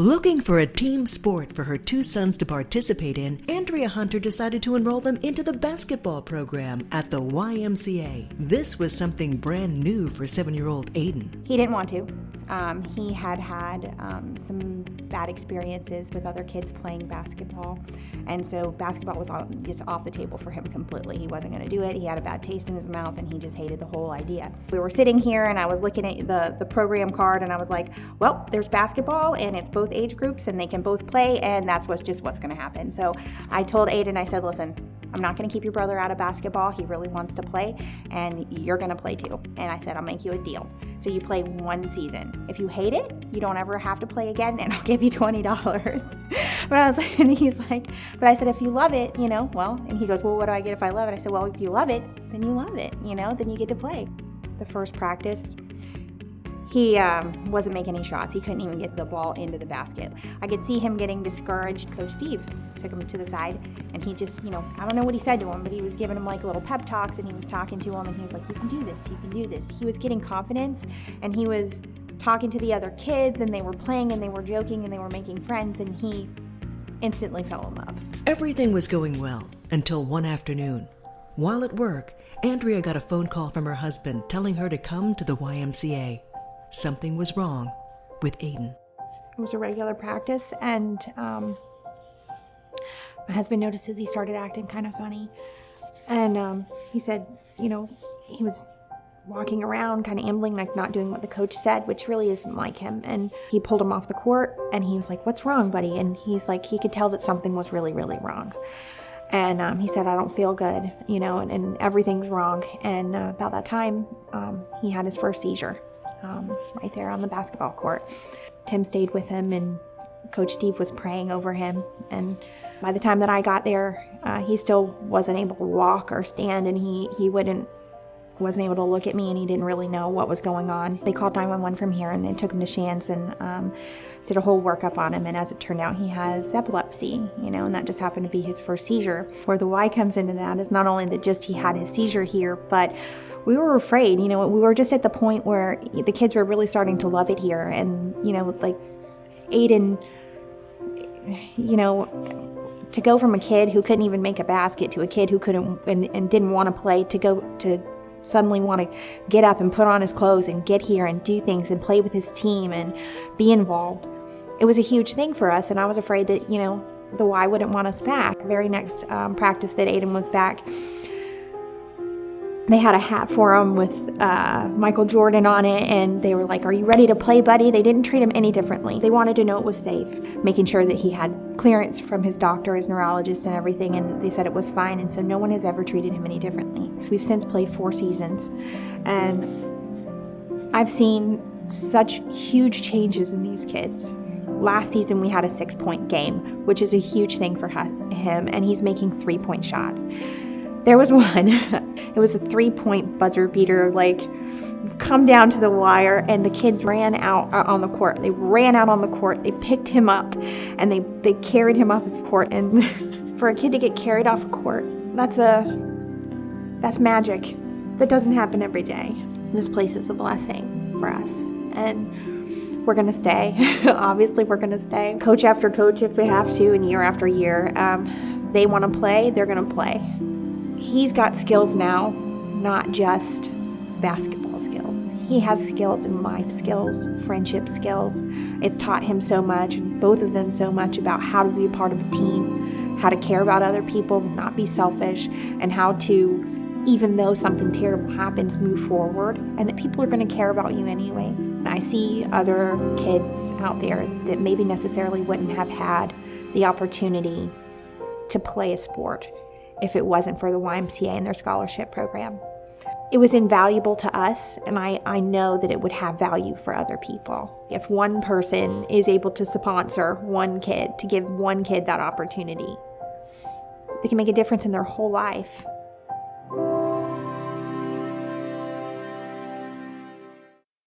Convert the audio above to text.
Looking for a team sport for her two sons to participate in, Andrea Hunter decided to enroll them into the basketball program at the YMCA. This was something brand new for 7-year-old Aiden. He didn't want to. He had some bad experiences with other kids playing basketball, and so basketball was just off the table for him completely. He wasn't going to do it. He had a bad taste in his mouth, and he just hated the whole idea. We were sitting here, and I was looking at the program card, and I was like, well, there's basketball, and it's both age groups, and they can both play, and that's what's going to happen. So I told Aiden, I said, listen, I'm not going to keep your brother out of basketball. He really wants to play, and you're going to play too. And I said, I'll make you a deal. So you play one season. If you hate it, you don't ever have to play again, and I'll give you $20. But I was like, and he's like, but I said, if you love it, well, and he goes, well, what do I get if I love it? I said, well, if you love it, then you love it, then you get to play. The first practice, he wasn't making any shots. He couldn't even get the ball into the basket. I could see him getting discouraged. Coach Steve took him to the side, and he just, I don't know what he said to him, but he was giving him like little pep talks, and he was talking to him, and he was like, you can do this, you can do this. He was getting confidence, and he was talking to the other kids, and they were playing, and they were joking, and they were making friends, and he instantly fell in love. Everything was going well until one afternoon. While at work, Andrea got a phone call from her husband telling her to come to the YMCA. Something was wrong with Aiden. It was a regular practice, and my husband noticed that he started acting kind of funny. And he said, he was walking around kind of ambling, like not doing what the coach said, which really isn't like him. And he pulled him off the court, and he was like, what's wrong, buddy? And he's like, he could tell that something was really, really wrong. And he said, I don't feel good, and everything's wrong. And about that time, he had his first seizure. Right there on the basketball court. Tim stayed with him, and Coach Steve was praying over him. And by the time that I got there, he still wasn't able to walk or stand, and he wasn't able to look at me, and he didn't really know what was going on. They called 911 from here, and they took him to Shands and did a whole workup on him. And as it turned out, he has epilepsy, and that just happened to be his first seizure. Where the Y comes into that is not only that just he had his seizure here, but we were afraid, we were just at the point where the kids were really starting to love it here. And, like Aiden, to go from a kid who couldn't even make a basket to a kid who couldn't and didn't want to play to go to suddenly want to get up and put on his clothes and get here and do things and play with his team and be involved. It was a huge thing for us, and I was afraid that, the Y wouldn't want us back. The very next practice that Aiden was back, they had a hat for him with Michael Jordan on it, and they were like, are you ready to play, buddy? They didn't treat him any differently. They wanted to know it was safe, making sure that he had clearance from his doctor, his neurologist, and everything, and they said it was fine, and so no one has ever treated him any differently. We've since played 4 seasons, and I've seen such huge changes in these kids. Last season, we had a 6-point game, which is a huge thing for him, and he's making 3-point shots. There was one, it was a 3-point buzzer beater, come down to the wire, and the kids ran out on the court. They ran out on the court, they picked him up, and they carried him off the court. And for a kid to get carried off a court, that's magic. That doesn't happen every day. This place is a blessing for us, and we're gonna stay. Obviously, we're gonna stay. Coach after coach, if we have to, and year after year. They wanna play, they're gonna play. He's got skills now, not just basketball skills. He has skills in life skills, friendship skills. It's taught him so much, both of them so much, about how to be a part of a team, how to care about other people, not be selfish, and how to, even though something terrible happens, move forward, and that people are going to care about you anyway. I see other kids out there that maybe necessarily wouldn't have had the opportunity to play a sport if it wasn't for the YMCA and their scholarship program. It was invaluable to us, and I know that it would have value for other people. If one person is able to sponsor one kid, to give one kid that opportunity, they can make a difference in their whole life.